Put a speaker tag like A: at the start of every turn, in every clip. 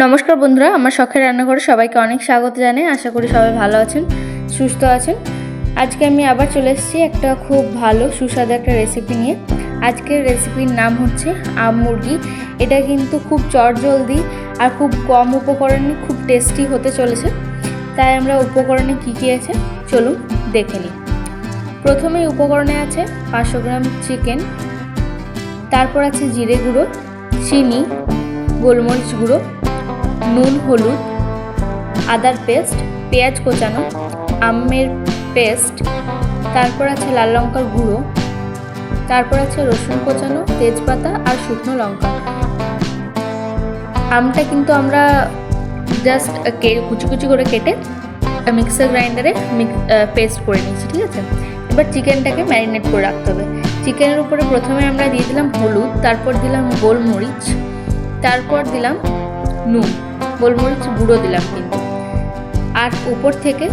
A: নমস্কার বন্ধুরা, আমার শখের রান্নাঘরে সবাইকে অনেক স্বাগত জানাই। আশা করি সবাই ভালো আছেন, সুস্থ আছেন। আজকে আমি আবার চলে এসেছি একটা খুব ভালো সুস্বাদু একটা রেসিপি নিয়ে। আজকের রেসিপির নাম হচ্ছে আম মুরগি। এটা কিন্তু খুব চটজলদি আর খুব কম উপকরণে খুব টেস্টি হতে চলেছে। তাই আমরা উপকরণে কী কী আছে চলুন দেখে নিই। প্রথমেই উপকরণে আছে 500 গ্রাম চিকেন, তারপর আছে জিরে গুঁড়ো, চিনি, গোলমরিচ গুঁড়ো, নুন, হলুদ, আদার পেস্ট, পেঁয়াজ কোচানো, আমের পেস্ট, তারপর আছে লাল লঙ্কার গুঁড়ো, তারপর আছে রসুন কোচানো, তেজপাতা আর শুকনো লঙ্কা। আমটা কিন্তু আমরা জাস্ট কুচি কুচি করে কেটে মিক্সার গ্রাইন্ডারে পেস্ট করে নিচ্ছি, ঠিক আছে। এবার চিকেনটাকে ম্যারিনেট করে রাখতে হবে। চিকেনের উপরে প্রথমে আমরা দিয়ে দিলাম হলুদ, তারপর দিলাম গোলমরিচ, তারপর দিলাম নুন, গোলমরিচ গুঁড়ো দিলাম কিন্তু, আর উপর থেকে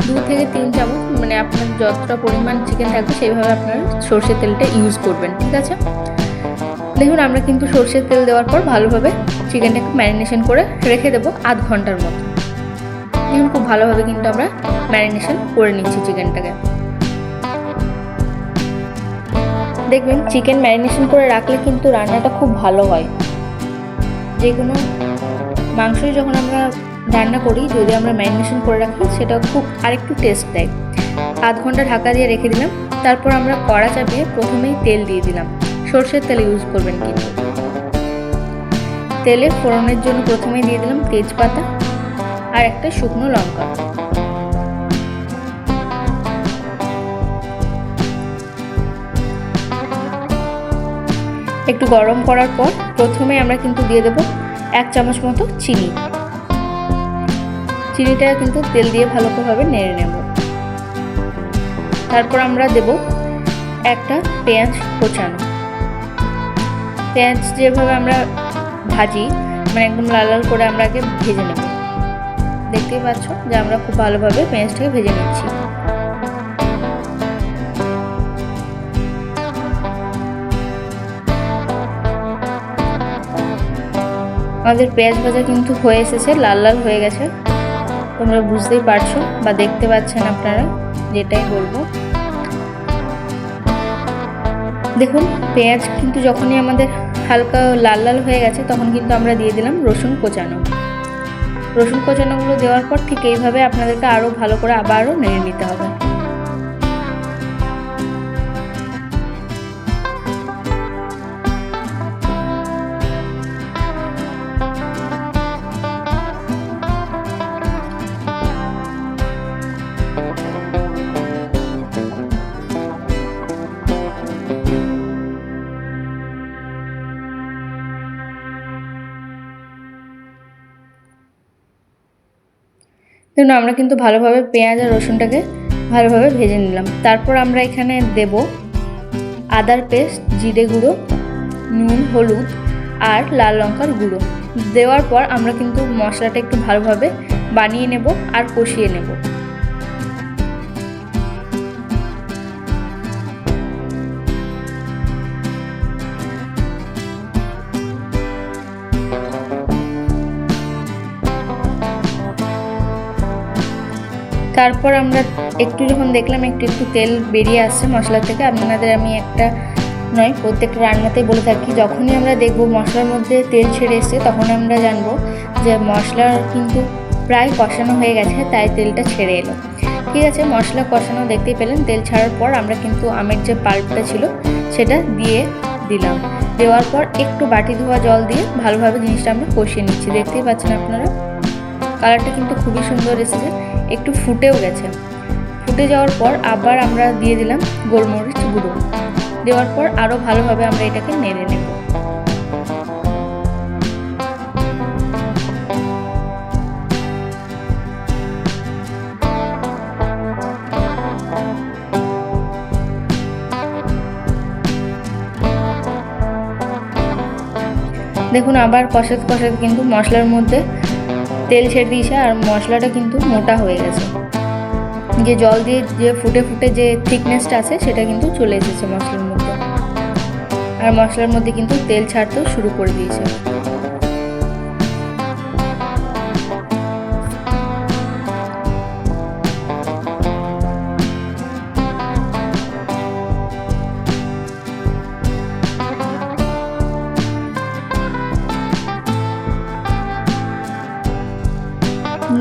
A: 2 থেকে 3 চামচ, মানে আপনার যতটা পরিমাণ চিকেন থাকবে সেইভাবে আপনারা সর্ষের তেলটা ইউজ করবেন, ঠিক আছে। দেখুন, আমরা কিন্তু সর্ষের তেল দেওয়ার পর ভালোভাবে চিকেনটাকে ম্যারিনেশন করে রেখে দেবো আধ ঘন্টার মতো। দেখুন, খুব ভালোভাবে কিন্তু আমরা ম্যারিনেশন করে নিচ্ছি চিকেনটাকে। দেখবেন, চিকেন ম্যারিনেশন করে রাখলে কিন্তু রান্নাটা খুব ভালো হয়। যে কোনো মাংসই যখন আমরা রান্না করি, যদি আমরা ম্যারিনেশন করে রাখি, সেটা খুব আরেকটু টেস্ট দেয়। আধ ঘন্টা ঢাকা দিয়ে রেখে দিলাম। তারপর আমরা কড়া চাপিয়ে প্রথমেই তেল দিয়ে দিলাম। সর্ষের তেল ইউজ করবেন কিন্তু। তেলে ফোড়নের জন্য প্রথমেই দিয়ে দিলাম তেজপাতা আর একটা শুকনো লঙ্কা। একটু গরম করার পর প্রথমে আমরা কিন্তু দিয়ে দেব 1 চামচ মতো চিনি। চিনিটা কিন্তু তেল দিয়ে ভালোভাবে নেড়ে নেব। তারপর আমরা দেব একটা পেঁয়াজ কোচানো। পেঁয়াজ যেভাবে আমরা ভাজি, মানে একদম লাল লাল করে আমরা আগে ভেজে নেব। দেখতেই পাচ্ছ যে আমরা খুব ভালোভাবে পেঁয়াজটাকে ভেজে নিচ্ছি। আমাদের পেঁয়াজ ভাজা কিন্তু হয়ে এসেছে, লাল লাল হয়ে গেছে। তোমরা বুঝতেই পারছো বা দেখতে পাচ্ছেন আপনারা, যেটাই বলবো। দেখুন, পেঁয়াজ কিন্তু যখনই আমাদের হালকা লাল লাল হয়ে গেছে, তখন কিন্তু আমরা দিয়ে দিলাম রসুন কোচানো। রসুন কোচানোগুলো দেওয়ার পর ঠিক এইভাবে আপনাদেরকে আরও ভালো করে আবারও নেড়ে নিতে হবে। দেখুন, আমরা কিন্তু ভালোভাবে পেঁয়াজ আর রসুনটাকে ভালোভাবে ভেজে নিলাম। তারপর আমরা এখানে দেব আদার পেস্ট, জিরে গুঁড়ো, নুন, হলুদ আর লাল লঙ্কার গুঁড়ো। দেওয়ার পর আমরা কিন্তু মশলাটা একটু ভালোভাবে বানিয়ে নেব আর কষিয়ে নেব। তারপর আমরা একটু যখন দেখলাম একটু তেল বেরিয়ে আসছে মশলা থেকে, আপনাদের আমি একটা নয় প্রত্যেকটা রান্নাতেই বলে থাকি, যখনই আমরা দেখব মশলার মধ্যে তেল ছেড়ে এসছে, তখন আমরা জানবো যে মশলা কিন্তু প্রায় কষানো হয়ে গেছে, তাই তেলটা ছেড়ে এলো। ঠিক আছে, মশলা কষানো দেখতেই পেলেন। তেল ছাড়ার পর আমরা কিন্তু আমের যে পাল্পটা ছিল সেটা দিয়ে দিলাম। দেওয়ার পর একটু বাটি ধোয়া জল দিয়ে ভালোভাবে জিনিসটা আমরা কষিয়ে নিচ্ছি। দেখতেই পাচ্ছেন আপনারা, কালারটা কিন্তু খুবই সুন্দর এসেছে, একটু ফুটেও গেছে। ফুটে যাওয়ার পর আবার আমরা দিয়ে দিলাম গোলমরিচ গুঁড়ো। দেওয়ার পর আরও ভালোভাবে আমরা এটাকে নেড়ে নেব। দেখুন, আবার কষাতে কষাতে কিন্তু মশলার মধ্যে তেল ছেড়ে দিয়েছে আর মশলাটা কিন্তু মোটা হয়ে গেছে। যে জল দিয়ে যে ফুটে ফুটে যে থিকনেসটা আছে সেটা কিন্তু চলে এসেছে মশলার মধ্যে। আর মশলার মধ্যে কিন্তু তেল ছাড়তেও শুরু করে দিয়েছে।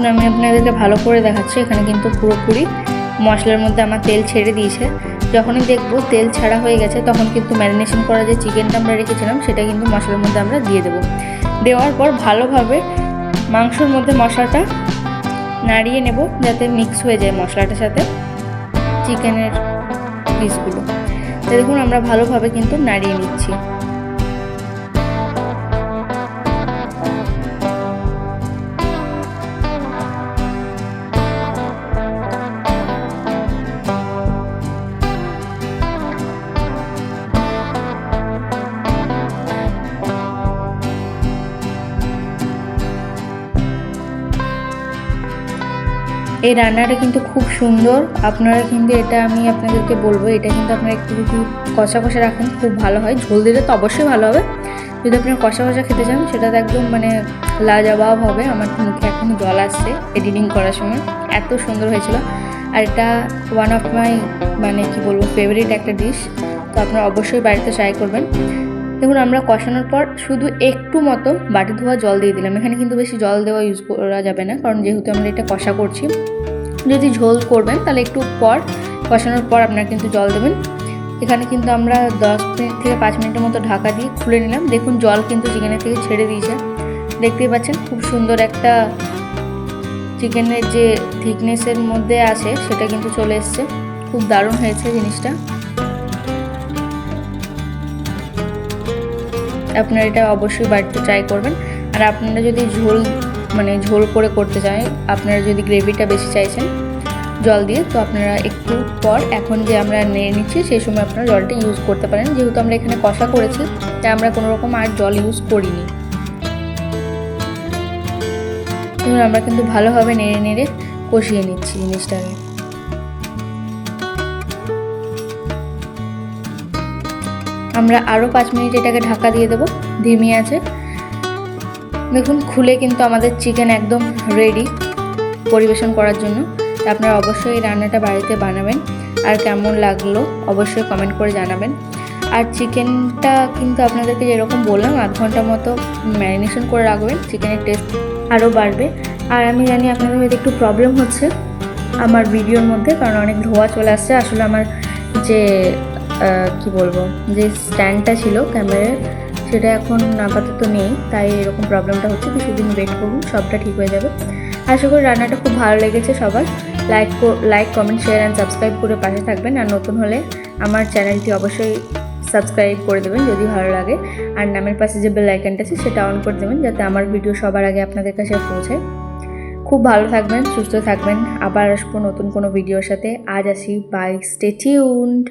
A: দেখুন আমি আপনাদেরকে ভালো করে দেখাচ্ছি, এখানে কিন্তু পুরোপুরি মশলার মধ্যে আমার তেল ছেড়ে দিয়েছে। যখনই দেখবো তেল ছাড়া হয়ে গেছে তখন কিন্তু ম্যারিনেশন করা যে চিকেনটা আমরা রেখেছিলাম সেটা কিন্তু মশলার মধ্যে আমরা দিয়ে দেবো। দেওয়ার পর ভালোভাবে মাংসর মধ্যে মশলাটা নাড়িয়ে নেব যাতে মিক্স হয়ে যায় মশলাটার সাথে চিকেনের পিসগুলো। তো দেখুন আমরা ভালোভাবে কিন্তু নাড়িয়ে নিচ্ছি। এই রান্নাটা কিন্তু খুব সুন্দর, আপনারা কিন্তু এটা আমি আপনাদেরকে বলবো, এটা কিন্তু আপনারা একটু যদি কষা কষা রাখেন খুব ভালো হয়। ঝোল দিলে তো অবশ্যই ভালো হবে, যদি আপনারা কষা কষা খেতে চান সেটা তো একদম মানে লাজবাব হবে। আমার মুখে এখন জল আসছে এডিটিং করার সময়, এত সুন্দর হয়েছিল। আর এটা ওয়ান অফ মাই মানে কি বলবো ফেভারিট একটা ডিশ, তো আপনারা অবশ্যই বাড়িতে ট্রাই করবেন। দেখুন আমরা কষানোর পর শুধু একটু মতো বাটি ধোয়া জল দিয়ে দিলাম। এখানে কিন্তু বেশি জল দেওয়া ইউজ করা যাবে না, কারণ যেহেতু আমরা এটা কষা করছি। যদি ঝোল করবেন তাহলে একটু পর কষানোর পর আপনারা কিন্তু জল দেবেন। এখানে কিন্তু আমরা 10 মিনিট থেকে 5 মিনিটের মতো ঢাকা দিয়ে খুলে নিলাম। দেখুন জল কিন্তু চিকেনের থেকে ছেড়ে দিয়েছে, দেখতেই পাচ্ছেন খুব সুন্দর একটা চিকেনের যে থিকনেসের মধ্যে আছে সেটা কিন্তু চলে এসছে। খুব দারুণ হয়েছে জিনিসটা, আপনারা এটা অবশ্যই বাড়িতে ট্রাই করবেন। আর আপনারা যদি ঝোল করে করতে চান, আপনারা যদি গ্রেভিটা বেশি চাইছেন জল দিয়ে, তো আপনারা একটু পর এখন যে আমরা নেড়ে নিচ্ছি সেই সময় আপনারা জলটা ইউজ করতে পারেন। যেহেতু আমরা এখানে কষা করেছি তাই আমরা কোনো রকম আর জল ইউজ করিনি। আমরা কিন্তু ভালোভাবে নেড়ে নেড়ে কষিয়ে নিচ্ছি জিনিসটাকে। আমরা আরও 5 মিনিট এটাকে ঢাকা দিয়ে দেবো ধিমি আছে। দেখুন খুলে কিন্তু আমাদের চিকেন একদম রেডি পরিবেশন করার জন্য। আপনারা অবশ্যই এই রান্নাটা বাড়িতে বানাবেন, আর কেমন লাগলো অবশ্যই কমেন্ট করে জানাবেন। আর চিকেনটা কিন্তু আপনাদেরকে যেরকম বললাম আধ ঘন্টা মতো ম্যারিনেশন করে রাখবেন, চিকেনের টেস্ট আরও বাড়বে। আর আমি জানি আপনাদের হয়তো একটু প্রবলেম হচ্ছে আমার ভিডিওর মধ্যে, কারণ অনেক ধোঁয়া চলে আসছে। আসলে আমার যে কি বলবো যে স্ট্যান্ডটা ছিল ক্যামেরার সেটা এখন আপাতত নেই, তাই এরকম প্রবলেমটা হচ্ছে। কিছুদিন ওয়েট করুন, সবটা ঠিক হয়ে যাবে। আশা করি রান্নাটা খুব ভালো লেগেছে সবার। Like comment share and subscribe করে পাশে থাকবেন। আর নতুন হলে আমার চ্যানেলটি অবশ্যই সাবস্ক্রাইব করে দেবেন যদি ভালো লাগে। আর নামের পাশে যে বেল আইকনটা আছে সেটা অন করে দেবেন যাতে আমার ভিডিও সবার আগে আপনাদের কাছে পৌঁছায়। খুব ভালো থাকবেন, সুস্থ থাকবেন। আবার আসবো নতুন কোনো ভিডিওর সাথে। আজ আসি, বাই, স্টে টিউনড।